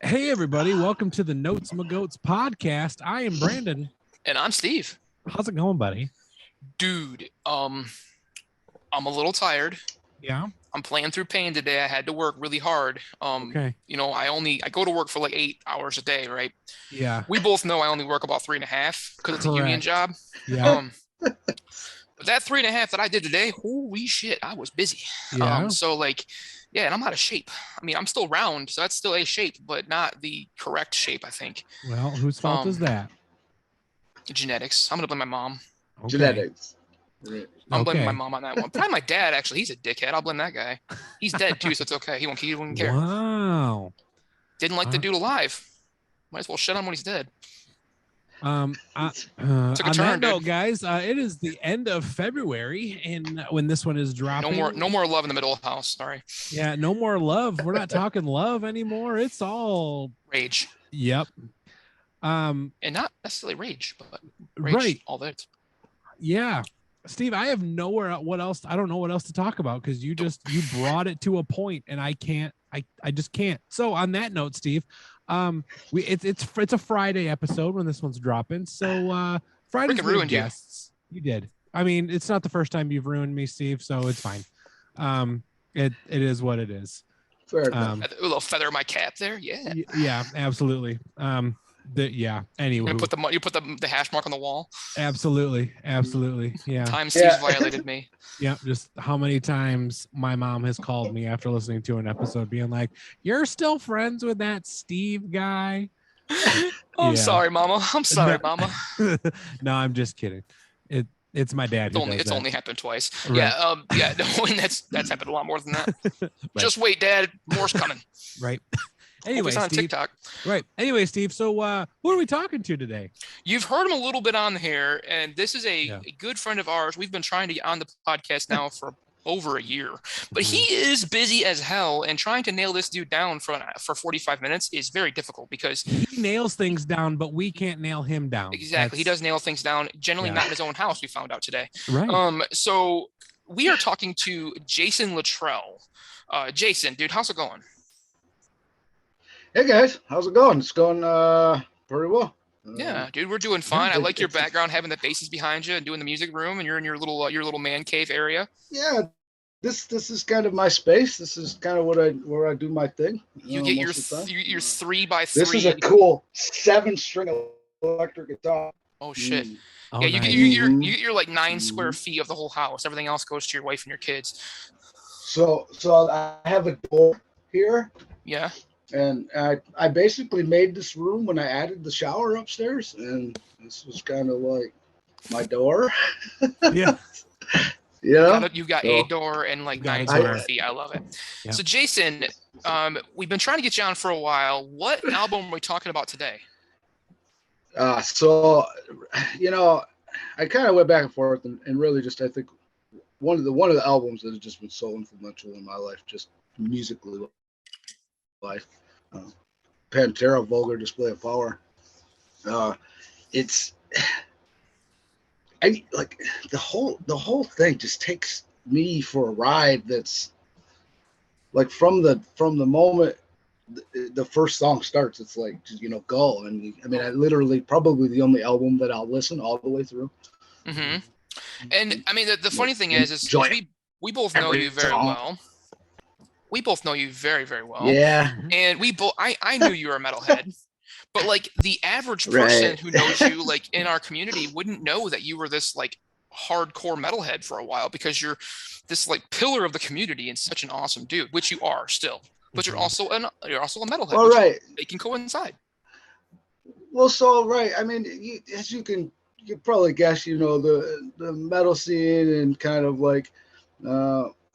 Hey everybody, welcome to the Notes My Goats podcast. I am Brandon. And I'm Steve. How's it going, buddy? Dude, I'm a little tired. Yeah. I'm playing through pain today. I had to work really hard. Okay. You know, I go to work for like 8 hours a day, right? Yeah. We both know I only work about 3.5 because it's a union job. Yeah. But that 3.5 that I did today, holy shit, I was busy. Yeah. Yeah, and I'm out of shape. I mean, I'm still round, so that's still a shape, but not the correct shape, I think. Well, whose fault is that? Genetics. I'm gonna blame my mom. Okay. Genetics. I'm blaming my mom on that one. Probably my dad, actually. He's a dickhead. I'll blame that guy. He's dead too, so it's okay. He won't care. Wow. Didn't like the dude alive. Might as well shut him when he's dead. On that note, guys, it is the end of February, and when this one is dropping, no more love in the middle of the house. Sorry. Yeah, no more love. We're not talking love anymore. It's all rage. Yep. And not necessarily rage, but rage, right. All that. Yeah. Steve, I have what else. I don't know what else to talk about because you brought it to a point, and I just can't. So on that note, Steve, it's a Friday episode when this one's dropping. So Friday's ruined guests. You did. I mean, it's not the first time you've ruined me, Steve. So it's fine. It is what it is. Fair a little feather in my cap there. Yeah. Yeah, absolutely. Anyway, you put the hash mark on the wall. Absolutely. Yeah. Time Steve's violated me. Yeah, just how many times my mom has called me after listening to an episode being like, "You're still friends with that Steve guy?" I'm sorry, Mama. Mama. No, I'm just kidding. It's my dad. It's only happened twice. Right. Yeah. No, and that's happened a lot more than that. Right. Just wait, Dad. More's coming. Right. Anyway, on Steve, TikTok. Right. Anyway, Steve. So, who are we talking to today? You've heard him a little bit on here, and this is a good friend of ours. We've been trying to get on the podcast now for over a year, but he is busy as hell, and trying to nail this dude down for 45 minutes is very difficult because he nails things down, but we can't nail him down. Exactly. He does nail things down, generally not in his own house. We found out today. Right. So we are talking to Jason Luttrell. Jason, dude, how's it going? Hey guys, how's it going? It's going pretty well. Yeah, dude, we're doing fine. I like your background, having the basses behind you and doing the music room, and you're in your little man cave area. Yeah, this is kind of my space. This is kind of where I do my thing. You get your 3x3. This is a cool 7-string electric guitar. Oh shit! Oh, yeah, nice. you get your like 9 square feet of the whole house. Everything else goes to your wife and your kids. So I have a door here. Yeah. And I basically made this room when I added the shower upstairs, and this was kind of like my door. Yeah. Yeah. You got a door and like 9 square feet. I love it. Yeah. So Jason, we've been trying to get you on for a while. What album are we talking about today? So, I kind of went back and forth, and really just I think one of the albums that has just been so influential in my life, just musically. Life, Pantera, Vulgar, Display of Power. It's like the whole thing just takes me for a ride. That's like from the moment the first song starts, it's like just, go. And I mean, I literally probably the only album that I'll listen all the way through. Mm-hmm. And I mean, the funny thing is we both know you very well. We both know you very, very well. Yeah. And I knew you were a metalhead, but like the average person who knows you, like in our community, wouldn't know that you were this like hardcore metalhead for a while because you're this like pillar of the community and such an awesome dude, which you are still. But you're also a metalhead. All right. They can coincide. Well, so right. I mean, as you can probably guess, the metal scene and kind of like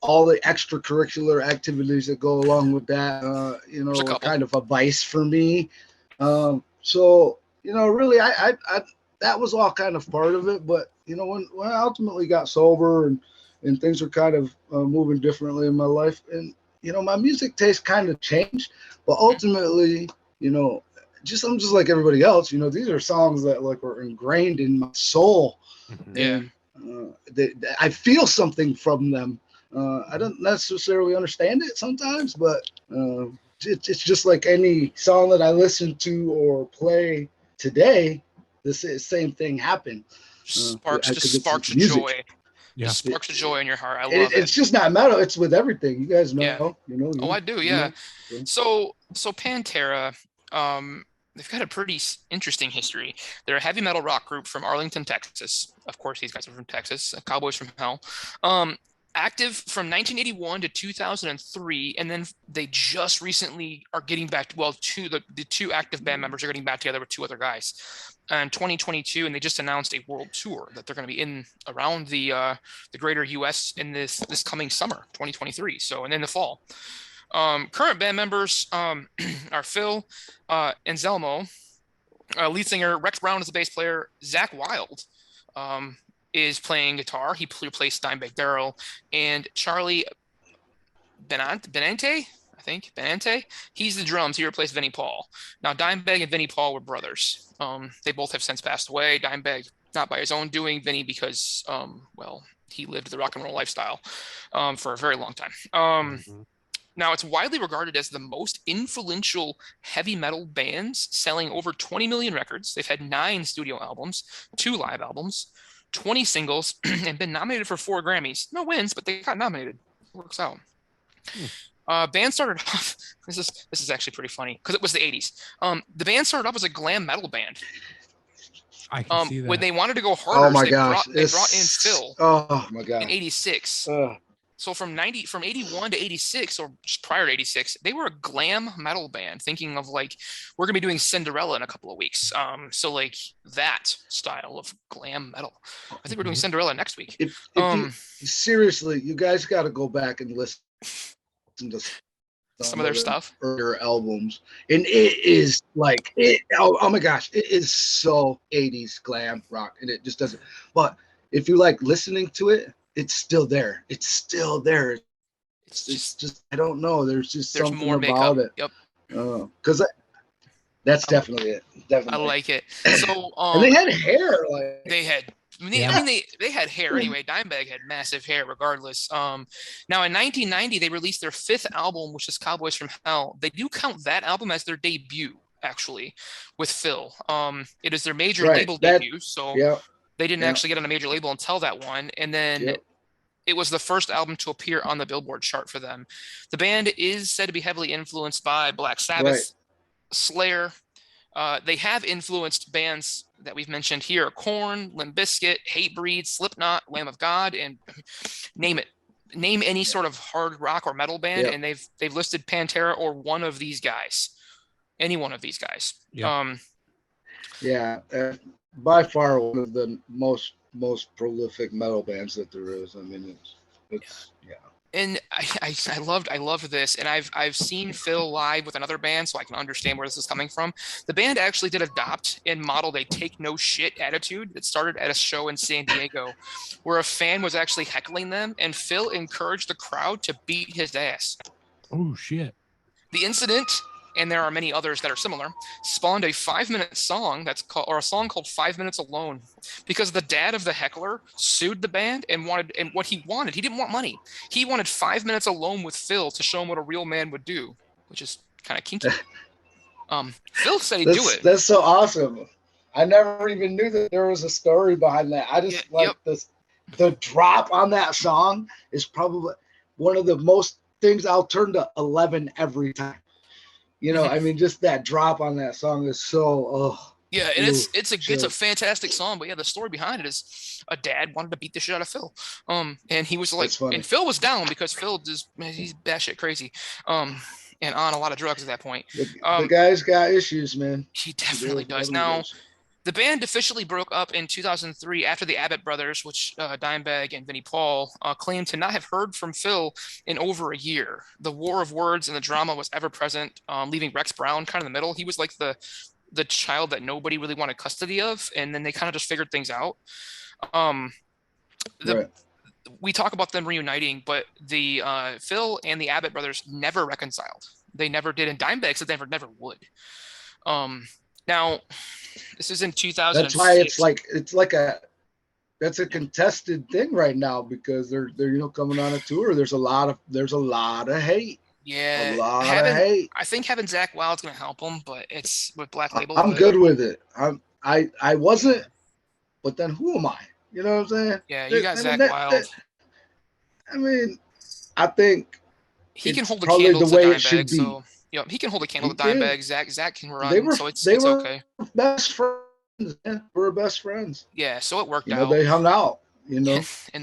all the extracurricular activities that go along with that, are kind of a vice for me. So, really, I that was all kind of part of it. But, when I ultimately got sober and things were kind of moving differently in my life, and, my music taste kind of changed. But ultimately, I'm just like everybody else. These are songs that like were ingrained in my soul. Yeah. And I feel something from them. I don't necessarily understand it sometimes, but it's just like any song that I listen to or play today. The same thing happened. Just Because sparks it's a music. joy. Yeah. Just sparks a joy in your heart. I love it. It's just not metal. It's with everything. You guys know. Yeah. Oh, I do. Yeah. So Pantera, they've got a pretty interesting history. They're a heavy metal rock group from Arlington, Texas. Of course, these guys are from Texas. Cowboys from Hell. Active from 1981 to 2003, and then they just recently are getting back. The two active band members are getting back together with two other guys in 2022, and they just announced a world tour that they're going to be in around the greater U.S. in this coming summer, 2023. So, and in the fall. Current band members are Phil Anselmo, lead singer. Rex Brown is the bass player. Zach Wilde is playing guitar. He replaced Dimebag Darrell. And Charlie Benante, I think, he's the drums. He replaced Vinnie Paul. Now, Dimebag and Vinnie Paul were brothers. They both have since passed away. Dimebag, not by his own doing. Vinnie because, he lived the rock and roll lifestyle for a very long time. Now, it's widely regarded as the most influential heavy metal bands, selling over 20 million records. They've had 9 studio albums, 2 live albums, 20 singles, and been nominated for 4 Grammys. No wins, but they got nominated. Works out. Band started off. This is actually pretty funny because it was the 80s. The band started off as a glam metal band. I can see that. When they wanted to go harder, they brought in Phil. Oh my god! In '86. So from 81 to 86, or just prior to 86, they were a glam metal band, thinking of like, we're gonna be doing Cinderella in a couple of weeks. So like that style of glam metal. I think we're doing Cinderella next week. If seriously, you guys got to go back and listen to some of their stuff, earlier albums, and it is like it. Oh my gosh, it is so 80s glam rock, and it just doesn't. But if you like listening to it, it's still there. It's still there. It's just I don't know. There's something more about it. Yep. Because that's definitely it. Definitely. I like it. So and they had hair. Like they had. They had hair anyway. Dimebag had massive hair regardless. Now in 1990 they released their 5th album, which is Cowboys from Hell. They do count that album as their debut, actually, with Phil. It is their major label debut, so they didn't actually get on a major label until that one, and then it was the first album to appear on the Billboard chart for them. The band is said to be heavily influenced by Black Sabbath, Slayer. They have influenced bands that we've mentioned here: Korn, Limp Bizkit, Hatebreed, Slipknot, Lamb of God, and name it. Name any sort of hard rock or metal band, and they've listed Pantera or one of these guys. Any one of these guys. By far one of the most prolific metal bands that there is. I mean, it's And I loved this, and I've seen Phil live with another band, so I can understand where this is coming from. The band actually did adopt and modeled a take no shit attitude that started at a show in San Diego, where a fan was actually heckling them, and Phil encouraged the crowd to beat his ass. Oh shit! The incident, and there are many others that are similar, spawned a 5-minute song a song called 5 Minutes Alone, because the dad of the heckler sued the band and what he didn't want money. He wanted 5 minutes alone with Phil to show him what a real man would do, which is kind of kinky. Phil said he'd do it. That's so awesome. I never even knew that there was a story behind that. I just this. The drop on that song is probably one of the most things I'll turn to 11 every time. You know, I mean, just that drop on that song is so. And it's a fantastic song, but the story behind it is a dad wanted to beat the shit out of Phil, and he was like, and Phil was down because he's batshit crazy, and on a lot of drugs at that point. The guy's got issues, man. He definitely does. Now, the band officially broke up in 2003 after the Abbott brothers, which Dimebag and Vinnie Paul, claimed to not have heard from Phil in over a year. The war of words and the drama was ever present, leaving Rex Brown kind of in the middle. He was like the child that nobody really wanted custody of, and then they kind of just figured things out. We talk about them reuniting, but the Phil and the Abbott brothers never reconciled. They never did, and Dimebag said they never would. Now, this is in 2006. That's why it's like that's a contested thing right now because they're coming on a tour. There's a lot of hate. Yeah, A lot of hate. I think having Zach Wild's gonna help him, but it's with Black Label. I'm good with it. I wasn't, but then who am I? You know what I'm saying? Yeah, you got Zach Wild. I mean, I think he can hold a probably candle the to way it should Dimebag. be. So he can hold a candle to Dimebag. Zach can run, they were it's okay. Best friends. Yeah, we're best friends. Yeah, so it worked out. They hung out. And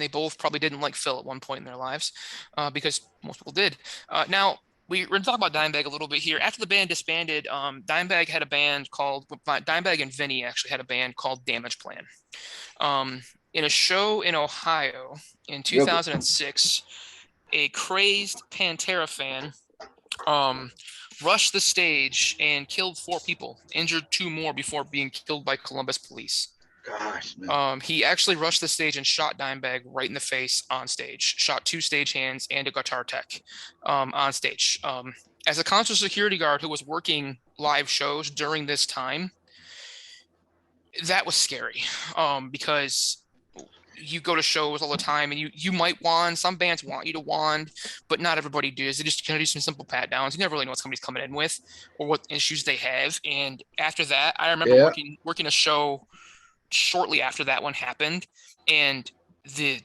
they both probably didn't like Phil at one point in their lives, because most people did. Now we're going to talk about Dimebag a little bit here. After the band disbanded, Dimebag had a band called Dimebag and Vinny actually had a band called Damage Plan. In a show in Ohio in 2006, a crazed Pantera fan rushed the stage and killed 4 people, injured 2 more before being killed by Columbus police. Gosh, man. He actually rushed the stage and shot Dimebag right in the face on stage, shot 2 stagehands and a guitar tech on stage. As a concert security guard who was working live shows during this time, that was scary, because you go to shows all the time and you might wand. Some bands want you to wand, but not everybody does. They just kind of do some simple pat downs. You never really know what somebody's coming in with or what issues they have. And after that, I remember working a show shortly after that one happened, and the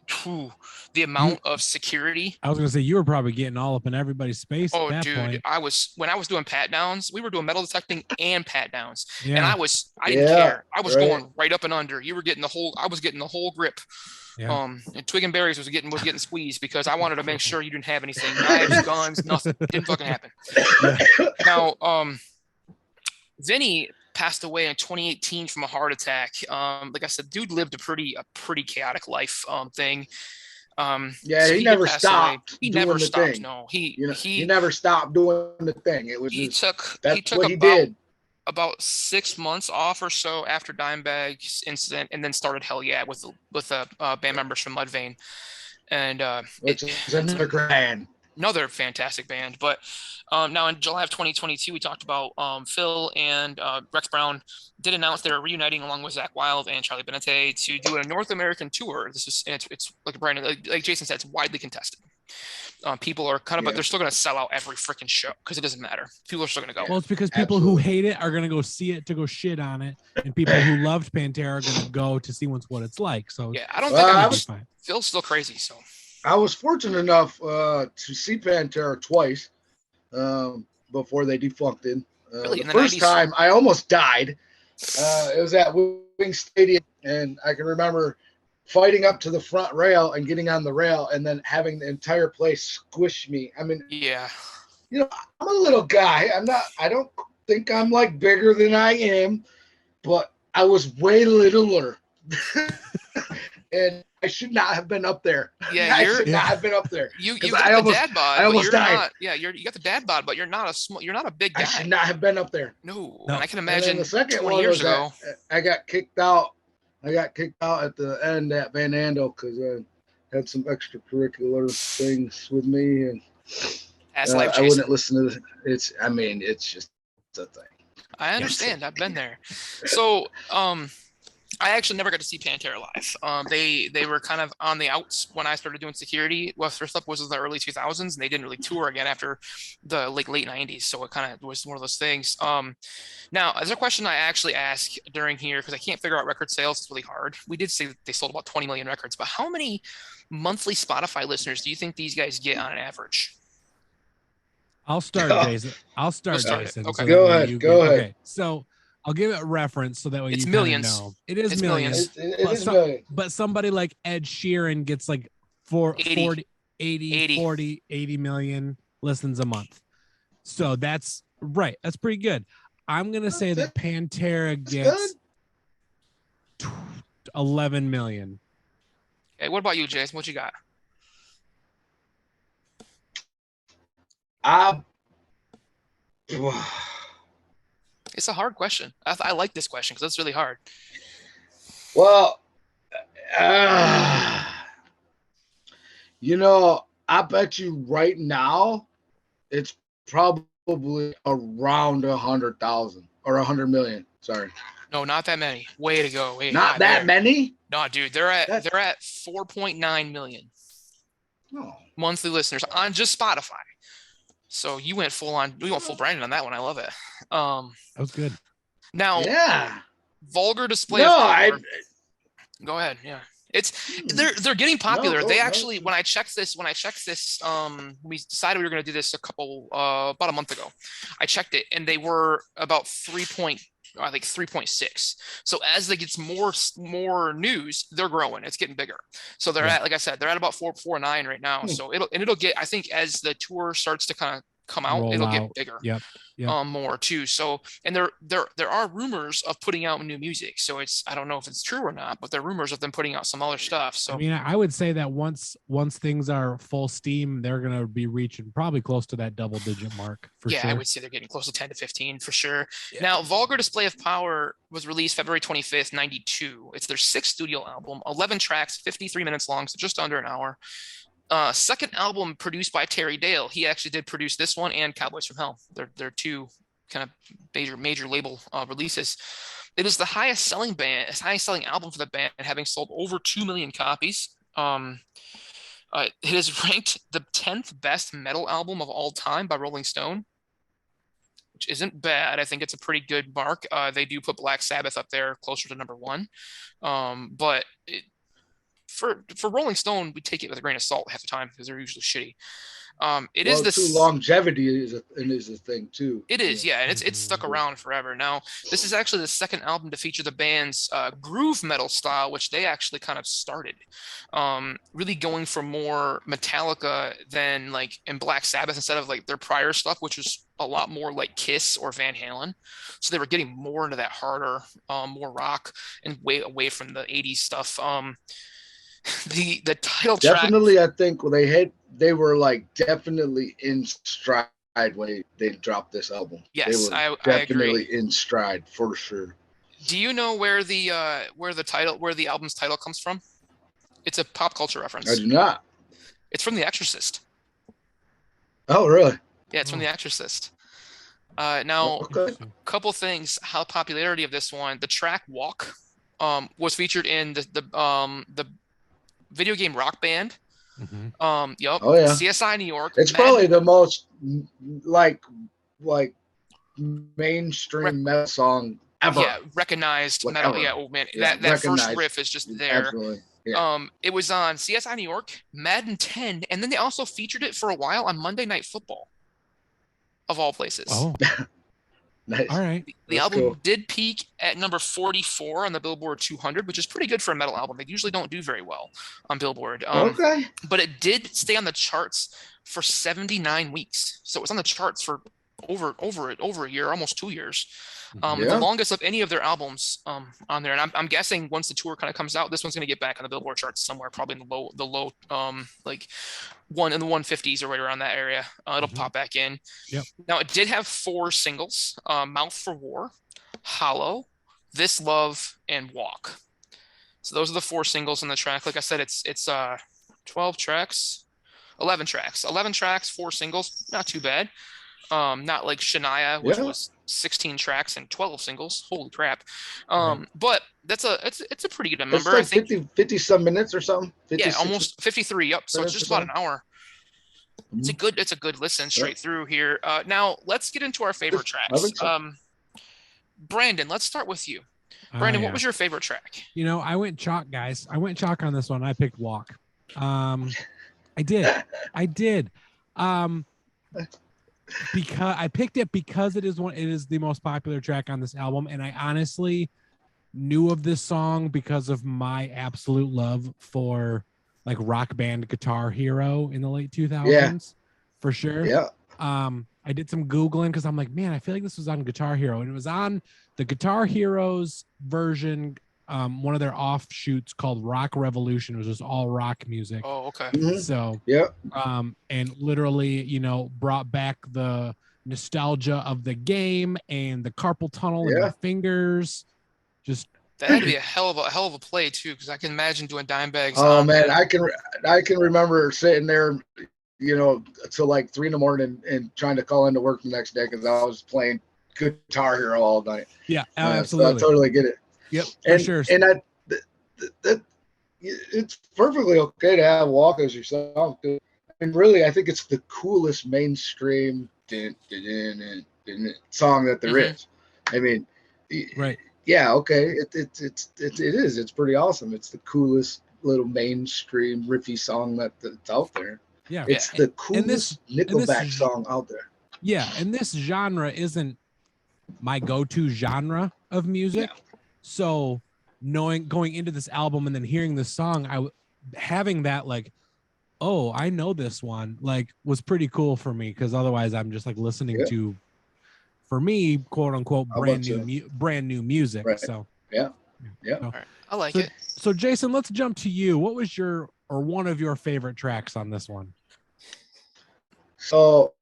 amount of security. I was gonna say you were probably getting all up in everybody's space at that point. When I was doing pat downs, we were doing metal detecting and pat downs, and I didn't care. I was going right up and under. You were getting I was getting the whole grip. Yeah. And Twig and Berries was getting squeezed because I wanted to make sure you didn't have anything, knives, guns, nothing. Didn't fucking happen. Now, Vinny passed away in 2018 from a heart attack. Like I said, dude lived a pretty chaotic life thing. So he never stopped. He never stopped. Thing. No, he never stopped doing the thing. It was he took did. About 6 months off or so after Dimebag's incident, and then started Hell Yeah with band members from Mudvayne, and it's another grand. Another fantastic band. But now in July of 2022, we talked about Phil and Rex Brown did announce they were reuniting along with Zach Wild and Charlie Benante to do a North American tour. This is it's like Brian, like Jason said, it's widely contested. People are but they're still going to sell out every freaking show because it doesn't matter. People are still going to go. Well, it's because people who hate it are going to go see it to go shit on it, and people who loved Pantera are going to go to see what it's like. So I don't think I'm fine. Phil's still crazy. So I was fortunate enough to see Pantera twice before they defuncted. Really? The first 90s? Time I almost died. It was at Wing Stadium, and I can remember fighting up to the front rail and getting on the rail and then having the entire place squish me. I mean, I'm a little guy. I don't think I'm like bigger than I am, but I was way littler. And I should not have been up there. Yeah, I should not have been up there. You got the dad bod. I almost died. You got the dad bod, but you're not a big guy. I should not have been up there. No. And I can imagine the second 20 years ago. I got kicked out. I got kicked out at the end at Van Andel because I had some extracurricular things with me, and I wouldn't listen to it. It's just a thing. I understand. I've been there. So, I actually never got to see Pantera live. They were kind of on the outs when I started doing security. Well, first up was in the early 2000s, and they didn't really tour again after the late 90s. So it kind of was one of those things. Now, there's a question I actually ask during here because I can't figure out record sales. It's really hard. We did say that they sold about 20 million records, but how many monthly Spotify listeners do you think these guys get on an average? I'll start, Jason. Jason. Okay. Go ahead. Okay. So I'll give it a reference so that way it's you millions. Know. It is millions. It is millions. But somebody like Ed Sheeran gets like 40 million listens a month. So that's right. That's pretty good. I'm going to say that Pantera gets 11 million. Okay, what about you, Jason? What you got? It's a hard question. I like this question because it's really hard. Well, I bet you right now it's probably around 100,000 or 100 million. Sorry. No, not that many. Way to go. Not that many? No, dude, they're at 4.9 million monthly listeners on just Spotify. So you went full Brandon on that one. I love it. That was good. Now, yeah. Vulgar display of power. Go ahead. Yeah. They're getting popular. They actually, when I checked this, we decided we were going to do this about a month ago. I checked it and they were about 3.6. So as they get more news, they're growing. It's getting bigger. So they're at, like I said, they're at about 4.9 right now. So it'll get, I think as the tour starts to kind of come out, it'll get bigger. Yep. More too. So, and there are rumors of putting out new music. So I don't know if it's true or not, but there are rumors of them putting out some other stuff. So I mean, I would say that once things are full steam, they're going to be reaching probably close to that double-digit mark for sure. Yeah, I would say they're getting close to 10 to 15 for sure. Yeah. Now, Vulgar Display of Power was released February 25th, 92. It's their 6th studio album, 11 tracks, 53 minutes long, so just under an hour. Second album produced by Terry Dale. He actually did produce this one and Cowboys from Hell. They're two kind of major label releases. It is the highest selling album for the band, having sold over 2 million copies. It is ranked the 10th best metal album of all time by Rolling Stone, which isn't bad. I think it's a pretty good mark. They do put Black Sabbath up there closer to number 1. But for Rolling Stone, we take it with a grain of salt half the time because they're usually shitty. Longevity is a thing too. It is, yeah, and it's stuck around forever. Now, this is actually the second album to feature the band's groove metal style, which they actually kind of started, really going for more Metallica than like in Black Sabbath instead of like their prior stuff, which was a lot more like Kiss or Van Halen. So they were getting more into that harder, more rock and way away from the 80s stuff. The title definitely track, I think they were like definitely in stride when they dropped this album. Yes, I agree. In stride for sure. Do you know where the album's title comes from? It's a pop culture reference. I do not. It's from The Exorcist. Oh, really? Yeah, it's from The Exorcist. Now, a couple things. How popularity of this one? The track "Walk" was featured in the video game Rock Band. Mm-hmm. Oh yeah. CSI New York. It's probably the most like mainstream metal song ever. Yeah, recognized metal. Yeah, oh man, that first riff is just there. Absolutely. Yeah. It was on CSI New York, Madden 10, and then they also featured it for a while on Monday Night Football, of all places. Oh. Nice. All right. The album did peak at number 44 on the Billboard 200, which is pretty good for a metal album. They usually don't do very well on Billboard. But it did stay on the charts for 79 weeks. So it was on the charts for over a year, almost 2 years. The longest of any of their albums on there. And I'm guessing once the tour kind of comes out, this one's going to get back on the Billboard charts somewhere, probably in the low like one in the 150s or right around that area. It'll pop back in. Yep. Now it did have 4 singles: "Mouth for War," "Hollow," "This Love," and "Walk." So those are the 4 singles on the track. Like I said, it's 11 tracks, 4 singles. Not too bad. Not like Shania, which was 16 tracks and 12 singles. Holy crap. But it's a pretty good number. Like I think 50 some minutes or something. Almost 53. Yep. So it's just about an hour. It's a good listen straight through here. Now let's get into our favorite tracks. Brandon, let's start with you. Brandon, what was your favorite track? I went chalk, guys. I went chalk on this one. I picked "Walk." I did. Because I picked it because it is the most popular track on this album, and I honestly knew of this song because of my absolute love for like Rock Band Guitar Hero in the late 2000s, for sure. Yeah. I did some Googling because I'm like, man, I feel like this was on Guitar Hero, and it was on the Guitar Heroes version, one of their offshoots called Rock Revolution, which was all rock music. Oh, okay. Mm-hmm. So, and literally, brought back the nostalgia of the game and the carpal tunnel in your fingers. Just that had to be a hell of a play too, because I can imagine doing Dimebags. Oh man, I can remember sitting there, till like 3 a.m. and trying to call into work the next day because I was playing Guitar Hero all night. Yeah, So absolutely. I totally get it. Yep, and, for sure. And that it's perfectly okay to have Walk as your song. I mean, really, I think it's the coolest mainstream song that there is. I mean, right. Yeah, okay. It is. It's pretty awesome. It's the coolest little mainstream riffy song that's out there. Yeah. It's the coolest Nickelback song out there. Yeah, and this genre isn't my go-to genre of music. Yeah. So going into this album and then hearing this song, having that like, oh, I know this one, like, was pretty cool for me, because otherwise I'm just like listening to, for me, quote unquote, brand new music. Right. So yeah. So, right. I like it. So Jason, let's jump to you. What was your or one of your favorite tracks on this one? So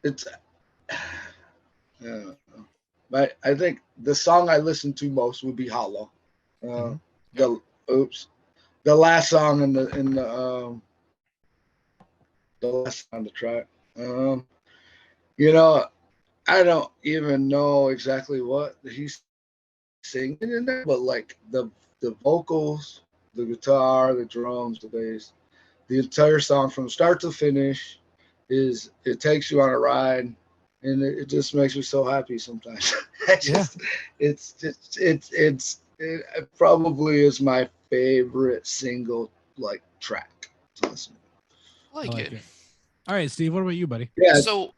it's I think the song I listen to most would be Hollow. The last song in the last on the track. You know, I don't even know exactly what he's singing in there, but like the vocals, the guitar, the drums, the bass, the entire song from start to finish it takes you on a ride, and it just makes me so happy sometimes. It probably is my favorite single like track to listen to. I like it. All right, Steve, what about you, buddy? Yeah. So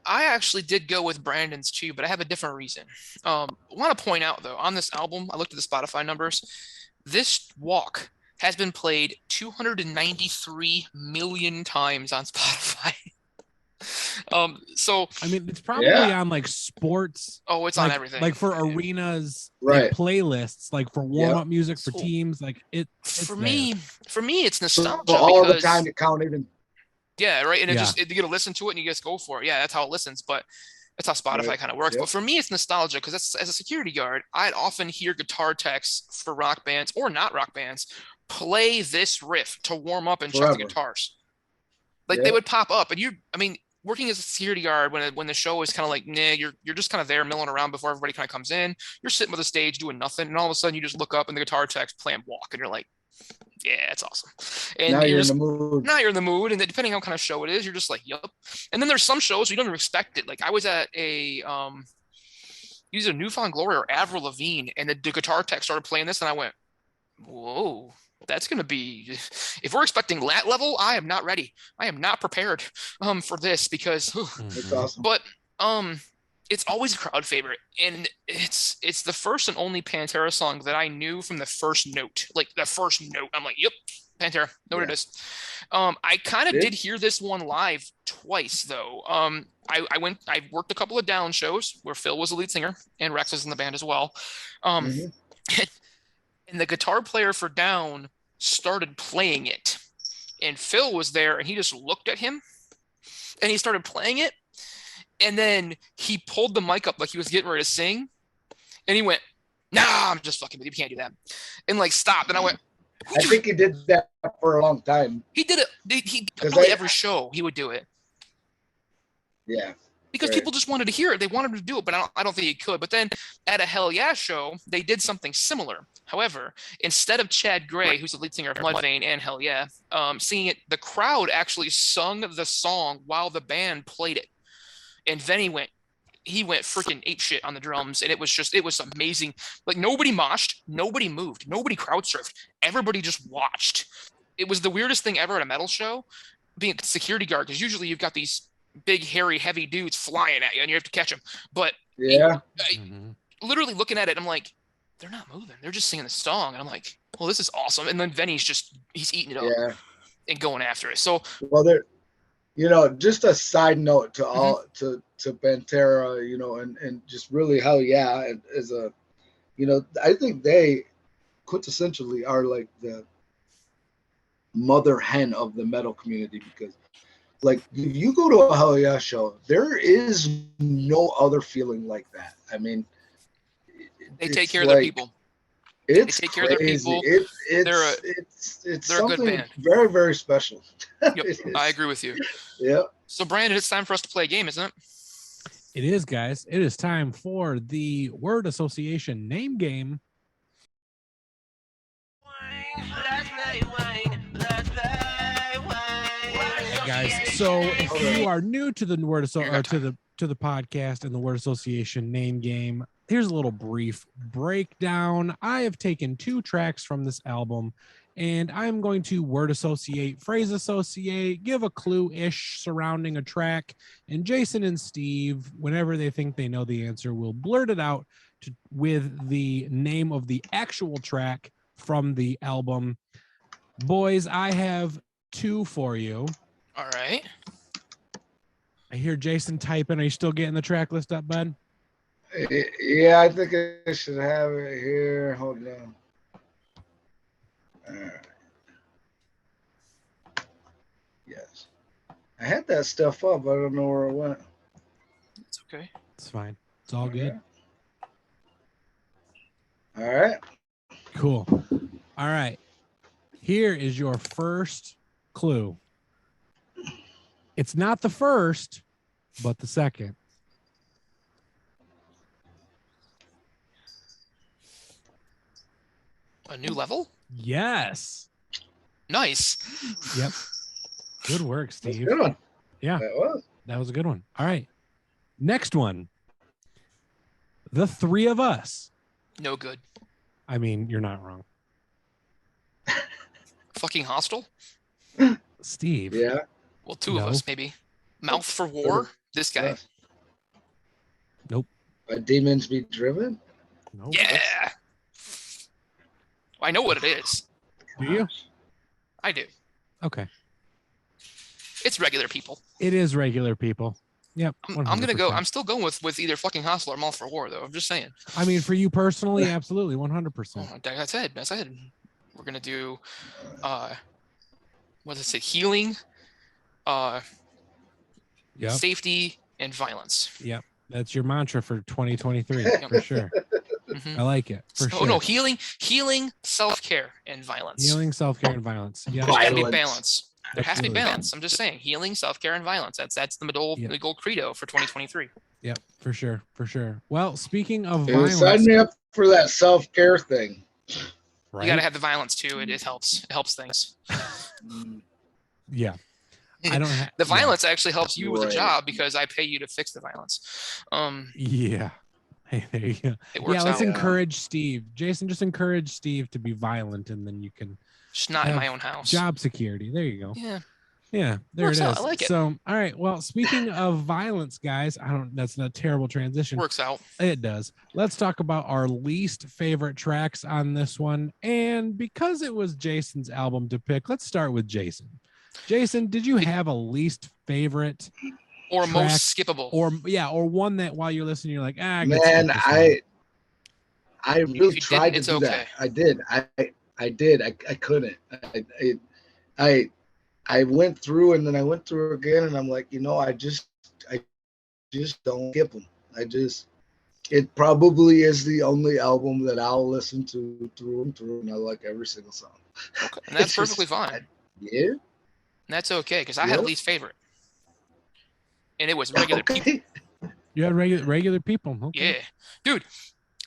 I actually did go with Brandon's too, but I have a different reason. I want to point out though, on this album, I looked at the Spotify numbers. This Walk has been played 293 million times on Spotify. So I mean, it's probably on like sports. Oh, it's on everything. Like for arenas, like playlists, like for warm-up music for teams. Like for me, it's nostalgia. So all the time to count even. Yeah, right. And you get to listen to it and you just go for it. Yeah, that's how it listens. But that's how Spotify kind of works. But for me, it's nostalgia because as a security guard, I'd often hear guitar techs for rock bands or not rock bands play this riff to warm up and check the guitars. Like they would pop up, and working as a security guard when the show is kind of like, nah, you're just kind of there milling around before everybody kind of comes in. You're sitting by the stage doing nothing, and all of a sudden you just look up and the guitar tech's playing Walk, and you're like, yeah, it's awesome. And now you're in the mood. Now you're in the mood, and depending on what kind of show it is, you're just like, yup. And then there's some shows you don't even expect it. Like I was at either Newfound Glory or Avril Lavigne, and the guitar tech started playing this, and I went, whoa. That's going to be, if we're expecting that level, I am not ready. I am not prepared for this because, it's awesome. But it's always a crowd favorite. And it's the first and only Pantera song that I knew from the first note. Like the first note, I'm like, yep, Pantera, know what it is. I kind of did hear this one live twice though. I worked a couple of down shows where Phil was the lead singer and Rex was in the band as well. And the guitar player for Down started playing it. And Phil was there and he just looked at him and he started playing it. And then he pulled the mic up like he was getting ready to sing. And he went, nah, I'm just fucking with you. You can't do that. And like stopped. And I went, I think he did that for a long time. He did it. He probably every show he would do it. Yeah. Because people just wanted to hear it. They wanted to do it, but I don't think he could. But then at a Hell Yeah show, they did something similar. However, instead of Chad Gray, who's the lead singer of Mudvayne and Hell Yeah, singing it, the crowd actually sung the song while the band played it. And then he went freaking apeshit on the drums. And it was amazing. Like nobody moshed, nobody moved, nobody crowd surfed. Everybody just watched. It was the weirdest thing ever at a metal show, being a security guard, because usually you've got these big, hairy, heavy dudes flying at you, and you have to catch them. But literally looking at it, I'm like, they're not moving. They're just singing the song. And I'm like, well, this is awesome. And then Vinny's he's eating it up and going after it. So, well, just a side note to all to Pantera, and just really Hell Yeah as a, I think they quintessentially are like the mother hen of the metal community, because like if you go to a Hell Yeah show, there is no other feeling like that. I mean, they take care of their people. It's they take care of their crazy. people. It's they're a good something band. very, very special. Yep, I agree with you. Yeah. So, Brandon, it's time for us to play a game, isn't it? It is, guys. It is time for the word association name game. Guys, so if you are new to the word to the podcast and the word association name game, here's a little brief breakdown. I have taken 2 tracks from this album, and I'm going to word associate, phrase associate, give a clue-ish surrounding a track, and Jason and Steve, whenever they think they know the answer, will blurt it out with the name of the actual track from the album. Boys, I have 2 for you. All right. I hear Jason typing. Are you still getting the track list up, bud? Yeah, I think I should have it here. Hold on. All right. Yes. I had that stuff up. I don't know where it went. It's okay. It's fine. It's all good. All right. Cool. All right. Here is your first clue. It's not the first, but the second. A new level? Yes. Nice. Yep. Good work, Steve. Good one. Yeah. That was a good one. All right. Next one. The Three of Us. No good. I mean, you're not wrong. Fucking Hostel? Steve. Yeah. Well, 2 of us, maybe. Mouth for War? This guy. Nope. Demons Be Driven? Nope. Yeah. I know what it is. Do you? I do. Okay. It's Regular People. It is Regular People. Yep. I'm gonna go. 100%. I'm still going with either fucking Hostel or Mouth for War, though. I'm just saying. I mean, for you personally, absolutely, 100%. Like I said, we're gonna do, what does it say? Healing, Yep. safety, and violence. Yep. That's your mantra for 2023 for sure. I like it for sure. Oh no, healing, self-care, and violence. Healing, self-care, and violence. Yeah. There's gotta be balance. There has to be Absolutely. balance. I'm just saying, healing, self-care, and violence. That's the gold credo for 2023. Yep, for sure, for sure. Well, speaking of Dude, violence, sign me up for that self-care thing. right? You gotta have the violence too. It helps. It helps things. Yeah. I don't have The violence actually helps you with a Right. job because I pay you to fix the violence. Yeah. Hey, there you go. It works Yeah, let's out. encourage Steve. Jason, just encourage Steve to be violent, and then you can Just not in have my own house. job security. There you go. Yeah. Yeah, there Works it is. out. I like it. So, all right. Well, speaking of violence, guys, that's not a terrible transition. Works out. It does. Let's talk about our least favorite tracks on this one. And because it was Jason's album to pick, let's start with Jason. Jason, did you have a least favorite Or track, most skippable? or one that while you're listening, you're like, I could skip Man, this one. I really you tried to didn't, do it's that. okay. I did. I did. I couldn't. I went through and then I went through again, and I'm like, I just don't skip them. It probably is the only album that I'll listen to through and through, and I like every single song. Okay. And that's perfectly fine. Yeah. And that's okay because I had a least favorite. And it was Regular People. You had regular people. Okay. Yeah. Dude,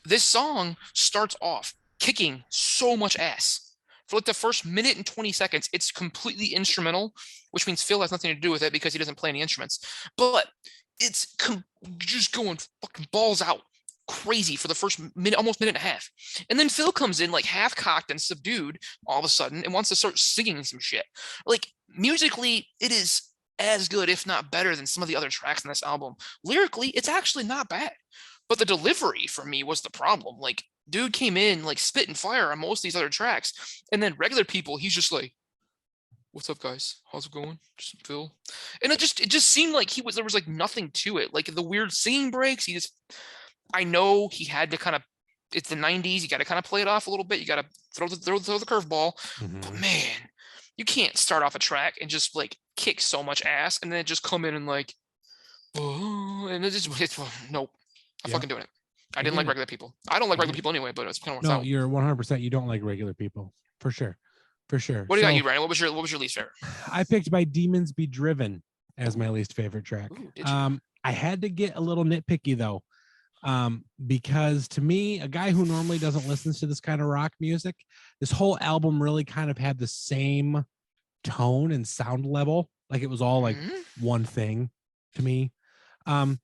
this song starts off kicking so much ass. For like the first minute and 20 seconds, it's completely instrumental, which means Phil has nothing to do with it because he doesn't play any instruments. But it's just going fucking balls out crazy for the first minute, almost minute and a half. And then Phil comes in like half cocked and subdued all of a sudden and wants to start singing some shit. Like musically, it is as good, if not better, than some of the other tracks in this album. Lyrically, it's actually not bad. But the delivery for me was the problem. Like, dude came in like spitting fire on most of these other tracks. And then Regular People, he's just like, what's up, guys? How's it going? Just Phil. And it just seemed like there was like nothing to it. Like the weird singing breaks, I know he had to kind of, it's the 90s, you got to kind of play it off a little bit. You got to throw the curveball. Mm-hmm. But man, you can't start off a track and just like kick so much ass and then just come in and like, oh, and nope, I'm fucking doing it. I didn't like regular people. I don't like regular people anyway, but it's kind of no. You're 100%. You don't like regular people for sure. For sure. What do you got, you, Ryan? What was your least favorite? I picked By Demons Be Driven as my least favorite track. Ooh, did you? I had to get a little nitpicky though, because to me, a guy who normally doesn't listen to this kind of rock music, this whole album really kind of had the same tone and sound level. Like it was all like one thing to me,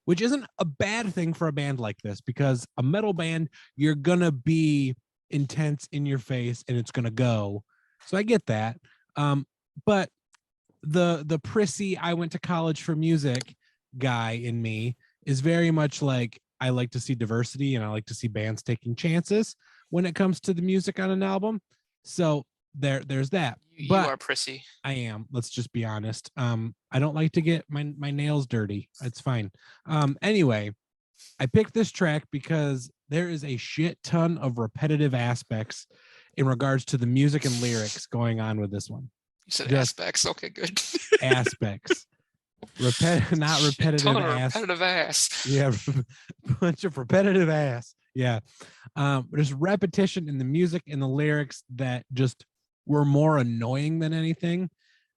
which isn't a bad thing for a band like this, because a metal band, you're gonna be intense in your face and it's gonna go. So I get that. But the prissy, I went to college for music guy in me is very much like, I like to see diversity and I like to see bands taking chances when it comes to the music on an album. So there's that. You But are prissy. I am. Let's just be honest. I don't like to get my nails dirty. It's fine. Anyway, I picked this track because there is a shit ton of repetitive aspects in regards to the music and lyrics going on with this one. You said aspects. Okay, good. Aspects. Not repetitive ton of ass. repetitive ass. Yeah, bunch of repetitive ass. Yeah. There's repetition in the music and the lyrics that just were more annoying than anything.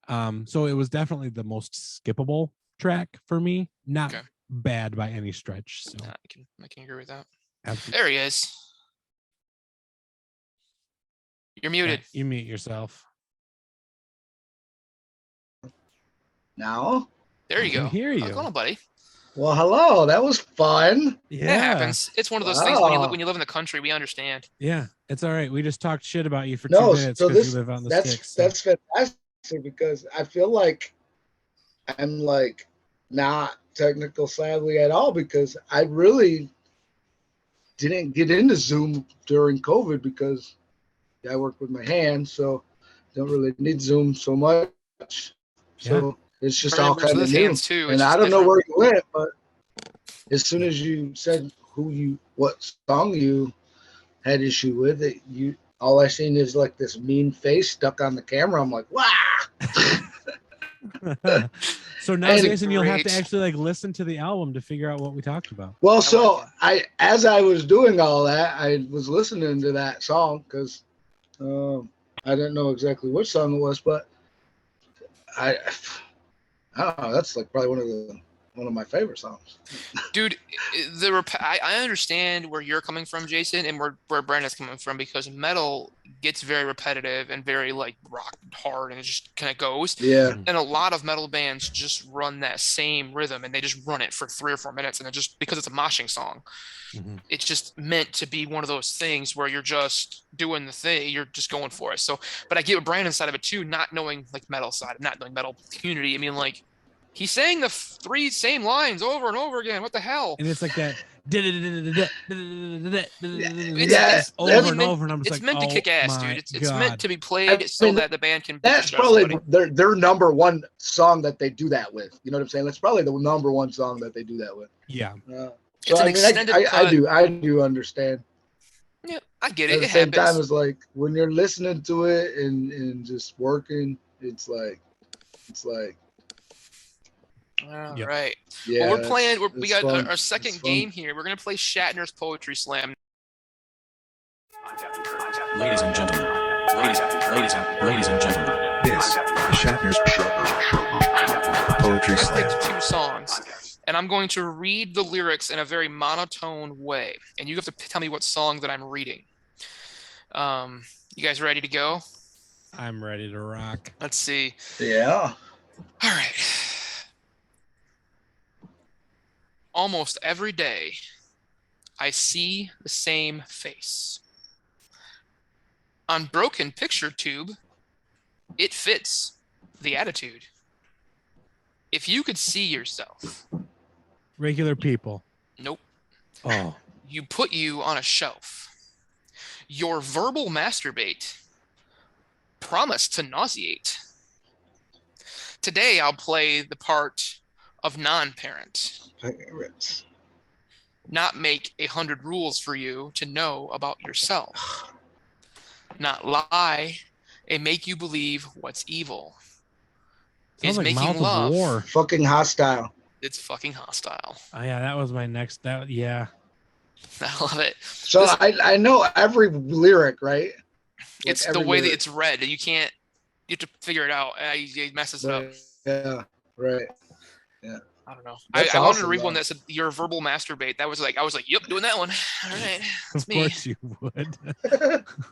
So it was definitely the most skippable track for me. Not bad by any stretch. So I can agree with that. Absolutely. There he is. You're muted. Yeah, you mute yourself. Now? There you go. I can hear you. What's going on, buddy? Well, hello. That was fun. Yeah. It happens. It's one of those things when you live in the country, we understand. Yeah, it's all right. We just talked shit about you for 2 minutes because you live out in the sticks. That's fantastic, because I feel like I'm like not technical savvy at all, because I really didn't get into Zoom during COVID because I work with my hands, so don't really need Zoom so much. So it's just all kind of new. Too. And I don't know where you went, but as soon as you said what song you had issue with, all I seen is like this mean face stuck on the camera. I'm like, wow. So now, Jason, you'll have to actually like listen to the album to figure out what we talked about. Well, so as I was doing all that, I was listening to that song because I didn't know exactly which song it was, but I don't know. That's like probably one of my favorite songs. Dude, I understand where you're coming from, Jason, and where Brandon's coming from, because metal gets very repetitive and very like rock hard, and it just kind of goes. Yeah. And a lot of metal bands just run that same rhythm, and they just run it for 3 or 4 minutes, and it just, because it's a moshing song, it's just meant to be one of those things where you're just doing the thing, you're just going for it. So, but I get what Brandon's side of it too, not knowing like metal side, not knowing metal community. I mean, like, he's saying the 3 same lines over and over again. What the hell? And it's like that. Yes, over and over, and I'm just it's meant to kick ass, dude. It's meant to be played that the band can. That's probably their number one song that they do that with. You know what I'm saying? That's probably the number one song that they do that with. Yeah. So I mean, I do understand. Yeah, I get it. At the same time, it's like when you're listening to it and just working, it's like. All right. Yeah, well, we're playing. We got fun. our second game here. We're gonna play Shatner's Poetry Slam. Ladies and gentlemen, ladies and gentlemen, this is Shatner's Poetry Slam. I picked 2 songs, and I'm going to read the lyrics in a very monotone way, and you have to tell me what song that I'm reading. You guys ready to go? I'm ready to rock. Let's see. Yeah. All right. Almost every day, I see the same face. On broken picture tube, it fits the attitude. If you could see yourself. Regular people. Nope. Oh. You put you on a shelf. Your verbal masturbate. Promise to nauseate. Today, I'll play the part of non-parent. Not make 100 rules for you to know about yourself. Not lie and make you believe what's evil. Sounds Is like making Mouth love. Of War. Fucking hostile. It's fucking hostile. Oh yeah, that was my next. Yeah. I love it. So I know every lyric, right? It's the way that it's read. You have to figure it out. It messes it up. Yeah, right. Yeah. I don't know. That's I wanted to awesome, read one though. that said your verbal masturbate. I was like, yep, doing that one. All right. That's Of me. course you would.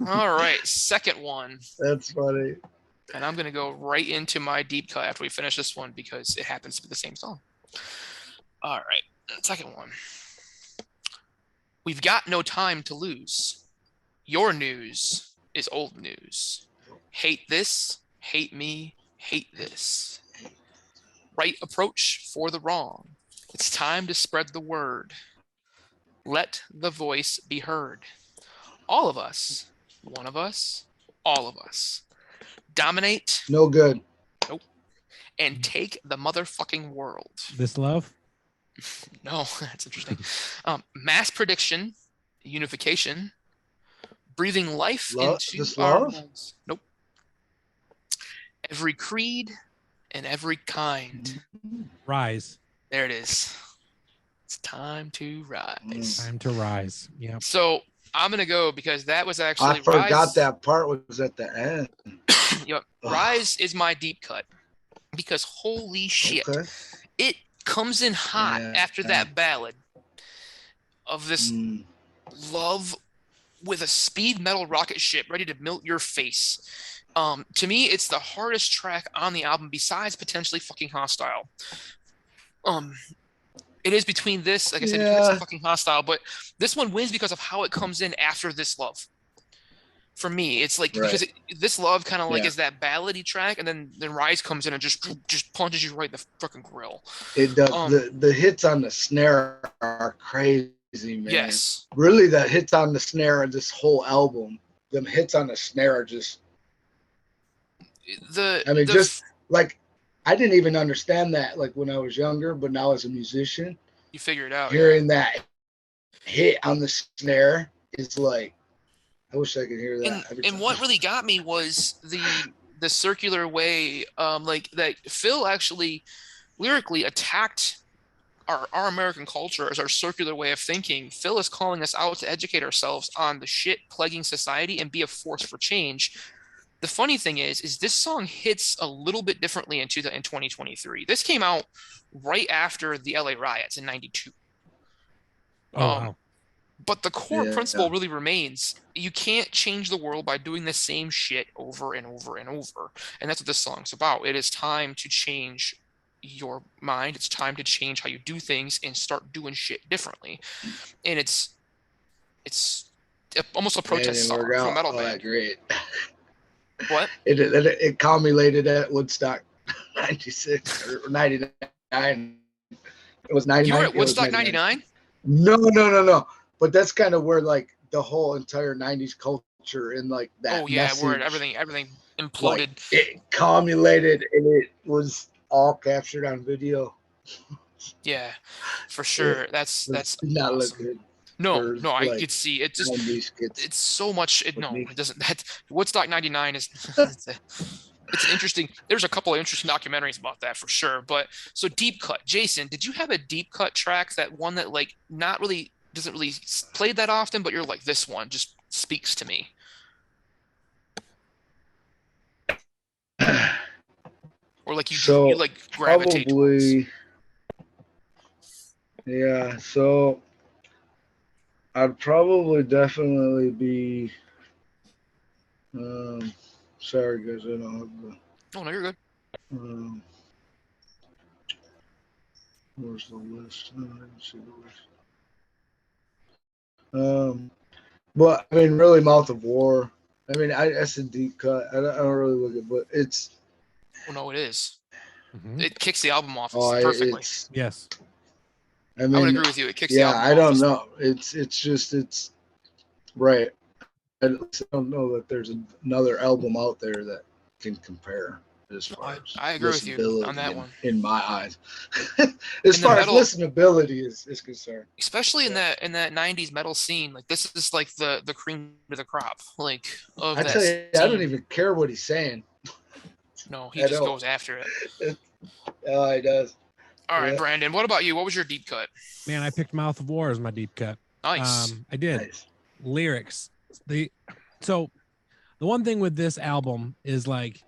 All right. Second one. That's funny. And I'm going to go right into my deep cut after we finish this one because it happens to be the same song. All right. Second one. We've got no time to lose. Your news is old news. Hate this, hate me, hate this. Right approach for the wrong. It's time to spread the word. Let the voice be heard. All of us, one of us, all of us. Dominate. No good. Nope. And take the motherfucking world. This love? No, that's interesting. Mass prediction, unification, breathing life into our minds. Nope. Every creed and every kind. Rise. There it is. It's time to rise. Time to rise. Yeah. So I'm gonna go because that was actually. I forgot that part was at the end. Yep. Rise is my deep cut because holy shit, it comes in hot after that ballad of this love with a speed metal rocket ship ready to melt your face. To me, it's the hardest track on the album besides potentially fucking Hostile. It is between this, like I said, between this and fucking Hostile, but this one wins because of how it comes in after This Love. For me, it's like because This Love kind of like is that ballady track, and then Rise comes in and just punches you right in the fucking grill. It does. The hits on the snare are crazy, man. Yes. Really, the hits on the snare of this whole album, them hits on the snare are just. Just like I didn't even understand that like when I was younger, but now as a musician, you figure it out. Hearing that hit on the snare is like, I wish I could hear that. And what really got me was the circular way, like that Phil actually lyrically attacked our American culture as our circular way of thinking. Phil is calling us out to educate ourselves on the shit plaguing society and be a force for change. The funny thing is this song hits a little bit differently in 2023. This came out right after the LA riots in 92. Wow. But the core principle really remains. You can't change the world by doing the same shit over and over and over. And that's what this song's about. It is time to change your mind. It's time to change how you do things and start doing shit differently. And it's almost a protest song from a metal band. Great. What? It culminated at Woodstock 96 or 99. It was 99. You were at Woodstock 99? No. But that's kind of where like the whole entire 90s culture and like that. Oh yeah, message, where everything imploded. Like, it culminated and it was all captured on video. Yeah, for sure. That's not awesome. look good. No, I could see it. Just it's so much. It doesn't. That Woodstock '99 is. It's an interesting. There's a couple of interesting documentaries about that for sure. But so deep cut, Jason, did you have a deep cut track that one that like doesn't really play that often, but you're like this one just speaks to me? Or like you like gravitate probably towards. Yeah, so I'd probably definitely be sorry guys, I don't have the Oh no, you're good. Where's the list? I didn't see the list. But I mean really Mouth of War. I mean that's a deep cut. I don't really look at, but it's well no, it is. Mm-hmm. It kicks the album off perfectly. Yes. I mean, I would agree with you. It kicks the album off. I don't know. It's right. I don't know that there's another album out there that can compare as far as I agree with you on that one. In my eyes. As far as listenability is concerned. Especially in that 90s metal scene, like this is like the cream of the crop. Like of I tell you, I don't even care what he's saying. No, he just goes after it. Oh, he does. All right, Brandon, what about you? What was your deep cut? Man, I picked Mouth of War as my deep cut. Nice. I did. Nice. Lyrics. So the one thing with this album is like,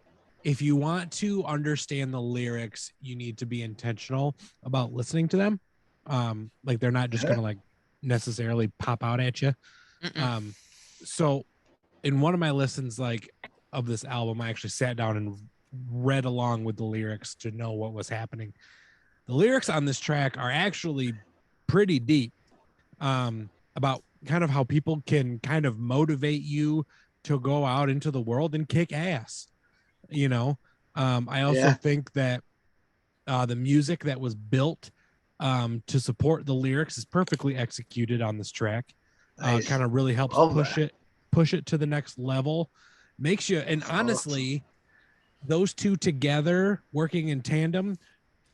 if you want to understand the lyrics, you need to be intentional about listening to them. Like they're not just gonna like necessarily pop out at you. So in one of my listens like of this album, I actually sat down and read along with the lyrics to know what was happening. The lyrics on this track are actually pretty deep, about kind of how people can kind of motivate you to go out into the world and kick ass. You know, I also think that the music that was built to support the lyrics is perfectly executed on this track. Nice. Kind of really helps push it to the next level. Makes you, and honestly, those two together working in tandem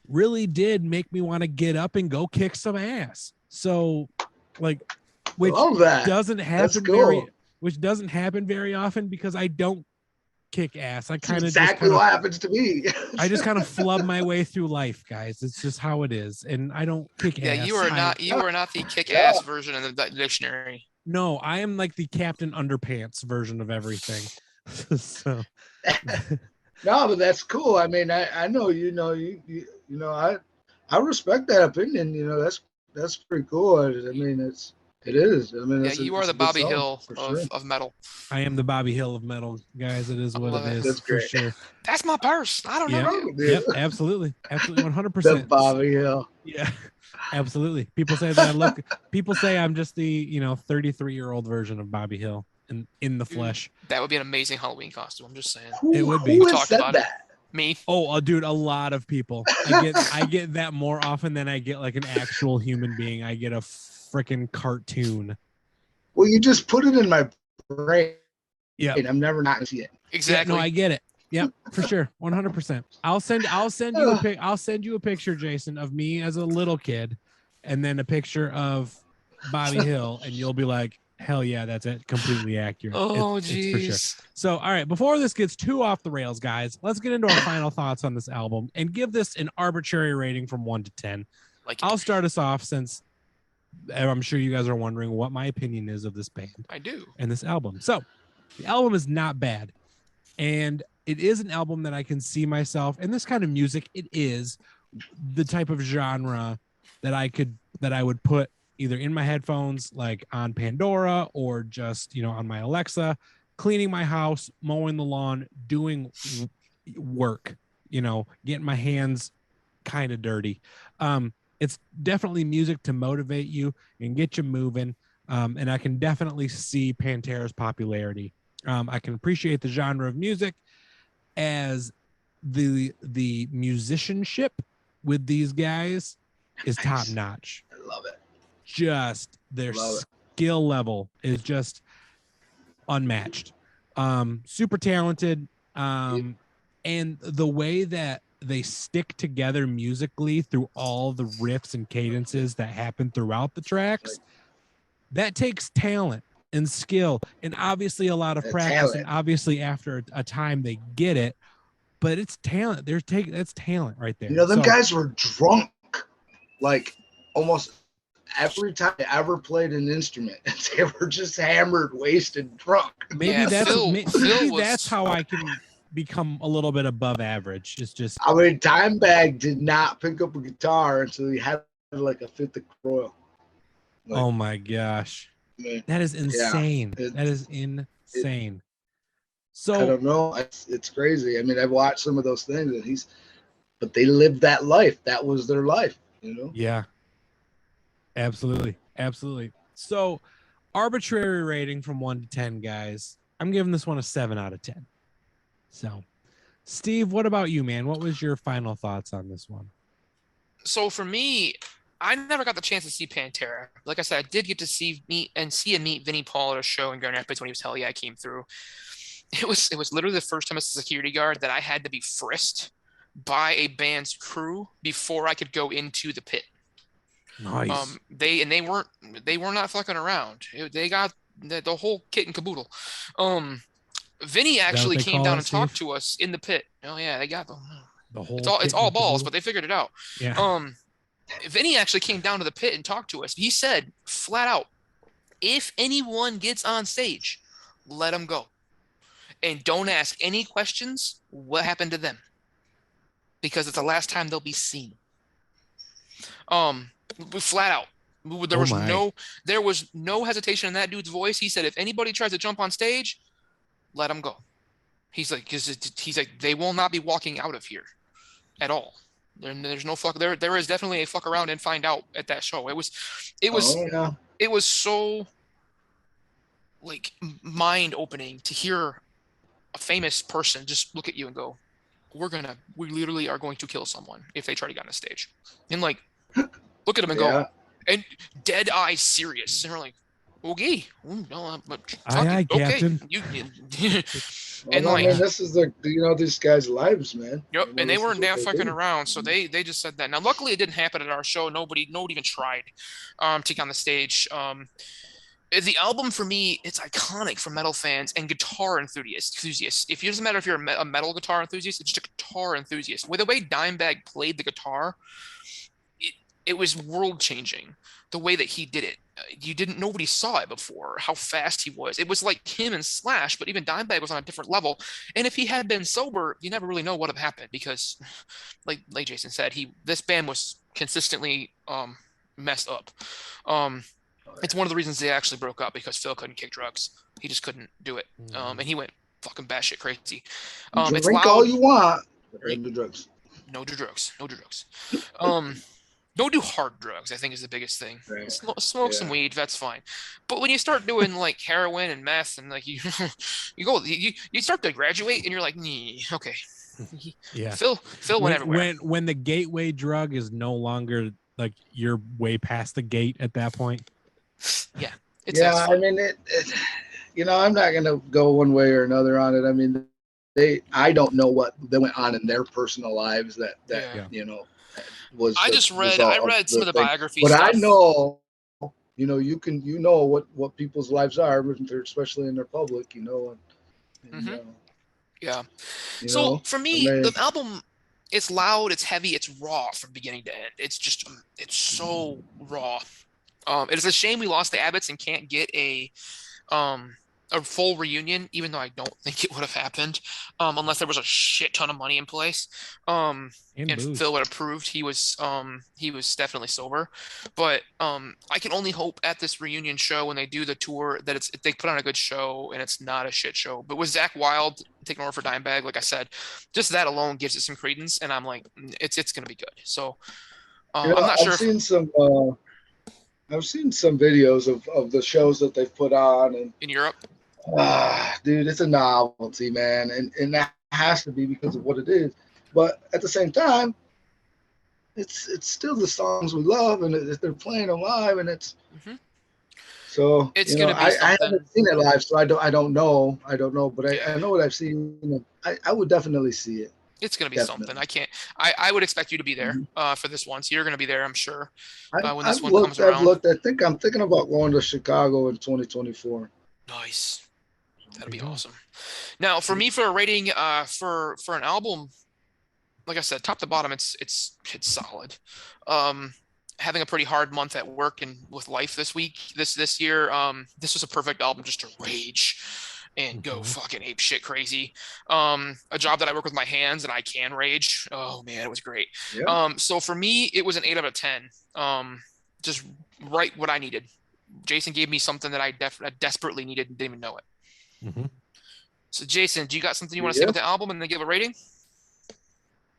really did make me want to get up and go kick some ass. So, like, which doesn't happen which doesn't happen very often because I don't kick ass. I kind of exactly what happens to me. I just kind of flub my way through life, guys. It's just how it is, and I don't kick ass. Yeah, you are not the kick ass version in the dictionary. No, I am like the Captain Underpants version of everything. So no, but that's cool. I mean, I know you I respect that opinion. You know, that's pretty cool. I mean, it is. I mean, you are the Bobby Hill of metal. I am the Bobby Hill of metal, guys. It is what it is. That's for great. sure. That's my purse. I don't know. Yep, absolutely, 100%. The Bobby Hill. Yeah, absolutely. People say that people say I'm just the 33-year-old version of Bobby Hill in the flesh. That would be an amazing Halloween costume. I'm just saying. It would be. Who talked about that? Me. Oh, dude, a lot of people. I get that more often than I get like an actual human being. I get a freaking cartoon. Well, you just put it in my brain. Yeah, I'm never not gonna see it. Exactly. Yeah, no, I get it. Yep, for sure, 100%. I'll send you a picture, Jason, of me as a little kid, and then a picture of Bobby Hill, and you'll be like, hell yeah, that's it. Completely accurate. Oh, geez. For sure. So, all right, before this gets too off the rails, guys, let's get into our final thoughts on this album and give this an arbitrary rating from 1 to 10. I'll start us off since I'm sure you guys are wondering what my opinion is of this band. I do. And this album. So, the album is not bad. And it is an album that I can see myself, and this kind of music, it is the type of genre that I would put either in my headphones, like on Pandora, or just, on my Alexa, cleaning my house, mowing the lawn, doing work, getting my hands kind of dirty. It's definitely music to motivate you and get you moving. And I can definitely see Pantera's popularity. I can appreciate the genre of music as the musicianship with these guys is top notch. I love it. Just their skill level is just unmatched. Super talented. And the way that they stick together musically through all the riffs and cadences that happen throughout the tracks, that takes talent and skill, and obviously a lot of practice, and obviously after a time they get it, but it's talent. That's talent right there. Them guys were drunk like almost every time they ever played an instrument. They were just hammered, wasted, drunk. Maybe that's how I can become a little bit above average. It's just, I mean, Dimebag did not pick up a guitar until he had like a fifth of Croyle. Oh my gosh. That is insane. Yeah, that is insane. So I don't know. It's crazy. I mean, I've watched some of those things, and but they lived that life. That was their life, Yeah. Absolutely. So, arbitrary rating from 1 to 10, guys. I'm giving this one a 7 out of 10. So, Steve, what about you, man? What was your final thoughts on this one? So for me, I never got the chance to see Pantera. Like I said, I did get to meet Vinnie Paul at a show in Grand Rapids when he was Hell Yeah, I came through. It was literally the first time as a security guard that I had to be frisked by a band's crew before I could go into the pit. Nice. They were not fucking around. They got the whole kit and caboodle. Vinny actually came down and talked to us in the pit. Oh yeah, they got the whole. It's all balls, but they figured it out. Yeah. Vinny actually came down to the pit and talked to us. He said flat out, If anyone gets on stage, let them go. And don't ask any questions what happened to them. Because it's the last time they'll be seen. Flat out. There was no hesitation in that dude's voice. He said, if anybody tries to jump on stage, let them go. He's like, they will not be walking out of here at all. There's no fuck. There is definitely a fuck around and find out at that show. It was so like mind opening to hear a famous person just look at you and go, we literally are going to kill someone if they try to get on a stage. And like, look at him and go, and dead eye serious. And we're like, okay, no, but aye, Captain. And I mean, this is these guys' lives, man. Yep, and they weren't damn fucking around, so they just said that. Now, luckily, it didn't happen at our show. Nobody even tried to get on the stage. The album for me, it's iconic for metal fans and guitar enthusiasts. It doesn't matter if you're a metal guitar enthusiast, it's just a guitar enthusiast. With the way Dimebag played the guitar, it was world changing. The way that he did it, nobody saw it before. How fast he was. It was like him and Slash, but even Dimebag was on a different level. And if he had been sober, you never really know what would have happened because, like Jason said, this band was consistently messed up. It's one of the reasons they actually broke up because Phil couldn't kick drugs. He just couldn't do it. And he went fucking batshit crazy. It's drink loud. all you want. No drugs. No drugs. Don't do hard drugs, I think is the biggest thing. Right. Smoke some weed, that's fine. But when you start doing like heroin and meth and like you start to graduate and you're like, okay. Yeah. Phil went everywhere. When the gateway drug is no longer like you're way past the gate at that point. Yeah. I mean it I'm not gonna go one way or another on it. I mean I don't know what they went on in their personal lives that I read some of the biography but stuff. I know you know what people's lives are, especially in their public, yeah. So for me, the album, it's loud, it's heavy, it's raw from beginning to end. It's just it's so raw. It is a shame we lost the Abbotts and can't get a full reunion, even though I don't think it would have happened unless there was a shit ton of money in place. And Phil would have proved he was definitely sober. But I can only hope at this reunion show when they do the tour that they put on a good show and it's not a shit show. But with Zakk Wylde taking over for Dimebag, like I said, just that alone gives it some credence, and I'm like, it's gonna be good. So I'm not sure. I've seen some videos of the shows that they've put on in Europe. Dude, it's a novelty, man, and that has to be because of what it is. But at the same time, it's still the songs we love, and they're playing them live, and it's so. It's gonna be. I haven't seen it live, so I don't know, but I know what I've seen. I would definitely see it. It's going to be something. I would expect you to be there for this one. So you're going to be there, I'm sure, when this one comes around. I'm thinking about going to Chicago in 2024. Nice. That'd be awesome. Now, for me, for a rating for an album, like I said, top to bottom, it's solid. Having a pretty hard month at work and with life this year, this was a perfect album just to rage and go fucking ape shit crazy. A job that I work with my hands and I can rage. Oh man, it was great. Yeah. So for me, it was an 8 out of 10. Just right what I needed. Jason gave me something that I desperately needed and didn't even know it. Mm-hmm. So Jason, do you got something you want to say about the album and then give a rating?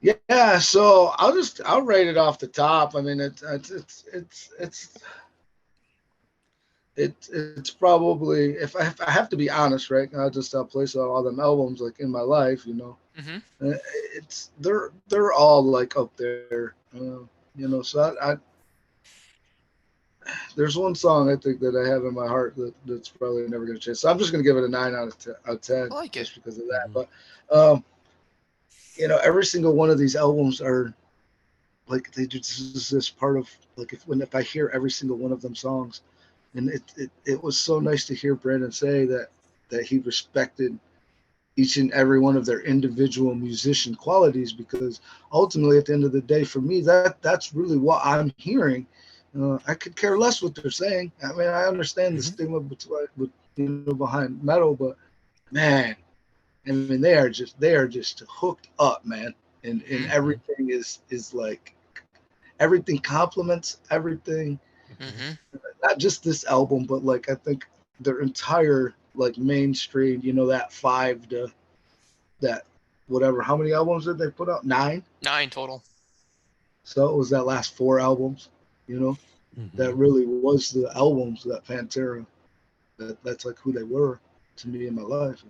Yeah, so I'll rate it off the top. I mean, it's probably, if I have to be honest, right? I'll place all them albums like in my life, Mm-hmm. They're all like up there, So I there's one song I think that I have in my heart that's probably never going to change. So I'm just going to give it a 9 out of 10. I like it just because of that. Mm-hmm. But every single one of these albums are like this part of like if I hear every single one of them songs, and it was so nice to hear Brandon say that he respected each and every one of their individual musician qualities, because ultimately at the end of the day, for me, that's really what I'm hearing I could care less what they're saying. I mean, I understand the stigma behind metal, but man, I mean, they are just hooked up, man, and everything is like everything complements everything. Not just this album, but like I think their entire like mainstream, that 5 to that whatever. How many albums did they put out? 9? 9 total. So it was that last 4 albums, that really was the albums that Pantera. That's like who they were to me in my life.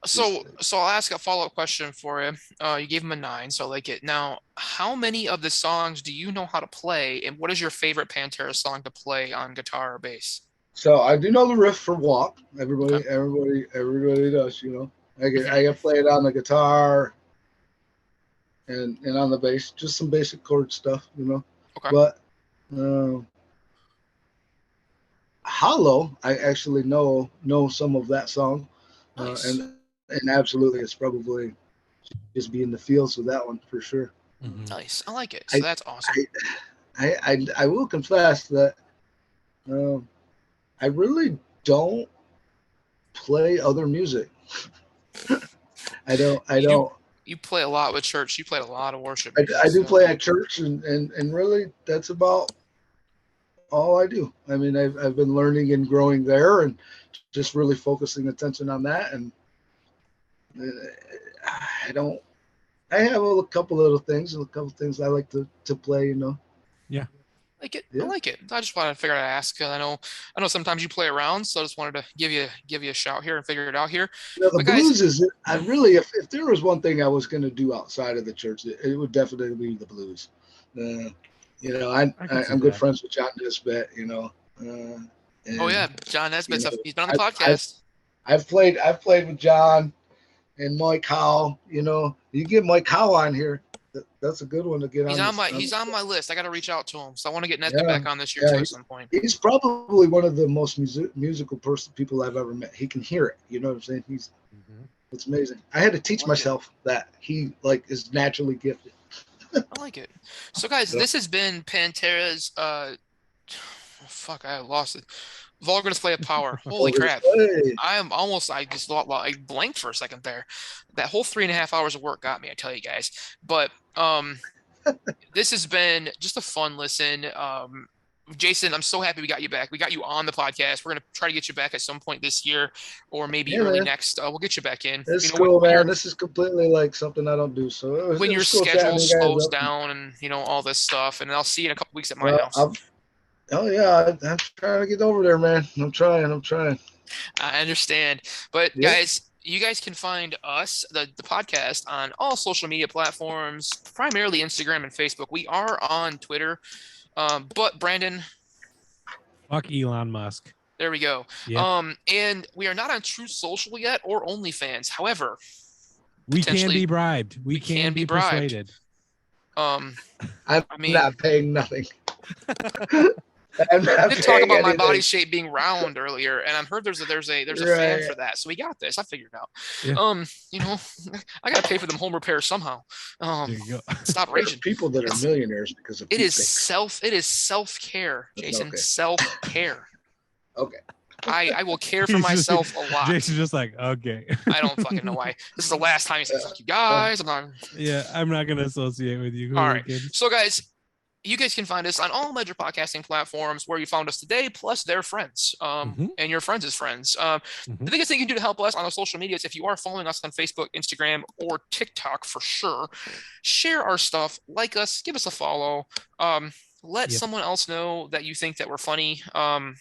So I'll ask a follow-up question for you. You gave them a 9, so I like it. Now, how many of the songs do you know how to play, and what is your favorite Pantera song to play on guitar or bass? So I do know the riff for Walk. Everybody does, I can play it on the guitar and on the bass, just some basic chord stuff, Okay. But Hollow, I actually know some of that song. Nice. And absolutely, it's probably just be in the fields with that one for sure. Nice. I like it. So that's awesome. I will confess that I really don't play other music. I don't. You play a lot with church. You played a lot of worship. I do play at church, and really that's about all I do. I mean, I've been learning and growing there, and just really focusing attention on that. And I have a couple little things, I like to play, Yeah. Like it. Yeah. I like it. I just wanted to figure out to ask. I know sometimes you play around, so I just wanted to give you a shout here and figure it out here. The blues is I really if there was one thing I was going to do outside of the church, it would definitely be the blues. I'm good friends with John Nesbitt. Oh yeah, John Nesbitt. He's been on the podcast. I've played with John and Mike Howe. You get Mike Howe on here. That's a good one to get on. He's on my list. I got to reach out to him. So I want to get Nesbitt back on this year too at some point. He's probably one of the most musical people I've ever met. He can hear it. You know what I'm saying? It's amazing. I had to teach myself that he is naturally gifted. I like it. So guys, this has been Pantera's I lost it. Vulgar Display of Power. Holy crap. I blanked for a second there. That whole 3.5 hours of work got me, I tell you guys. But this has been just a fun listen. Jason, I'm so happy we got you back. We got you on the podcast. We're going to try to get you back at some point this year or maybe early next. We'll get you back in. It's cool, man. This is completely something I don't do. So when your schedule slows down and, all this stuff, and I'll see you in a couple weeks at my house. Oh yeah, I'm trying to get over there, man. I'm trying. I understand. But guys, you guys can find us, the podcast, on all social media platforms, primarily Instagram and Facebook. We are on Twitter. But Brandon, fuck Elon Musk. There we go. Yep. And we are not on True Social yet or OnlyFans. However, we can be bribed. We can be persuaded. I'm not paying nothing. I did talk about my body shape being round earlier, and I've heard there's a fan for that, so we got this. I figured it out. Yeah. I gotta pay for them home repairs somehow. There you go. Stop raging. People that are millionaires because of it is self-care, Jason. Okay. Self-care. Okay. I will care for myself a lot. Jason's just like, okay. I don't fucking know why. This is the last time he says, "Fuck you guys." I'm not gonna associate with you. All right. So guys, you guys can find us on all major podcasting platforms where you found us today, plus their friends, and your friends' friends. The biggest thing you can do to help us on our social media is if you are following us on Facebook, Instagram, or TikTok for sure, share our stuff, like us, give us a follow, let someone else know that you think that we're funny, and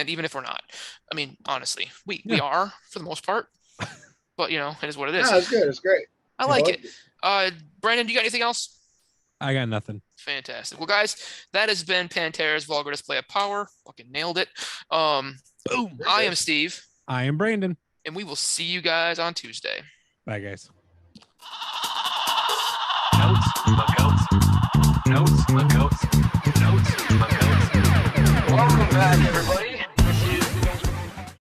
even if we're not. I mean, honestly, we are for the most part, but it is what it is. No, it's good. It's great. I like it. Brandon, do you got anything else? I got nothing. Fantastic. Well, guys, that has been Pantera's Vulgar Display of Power. Fucking nailed it. Boom. I am Steve. I am Brandon. And we will see you guys on Tuesday. Bye, guys. Notes.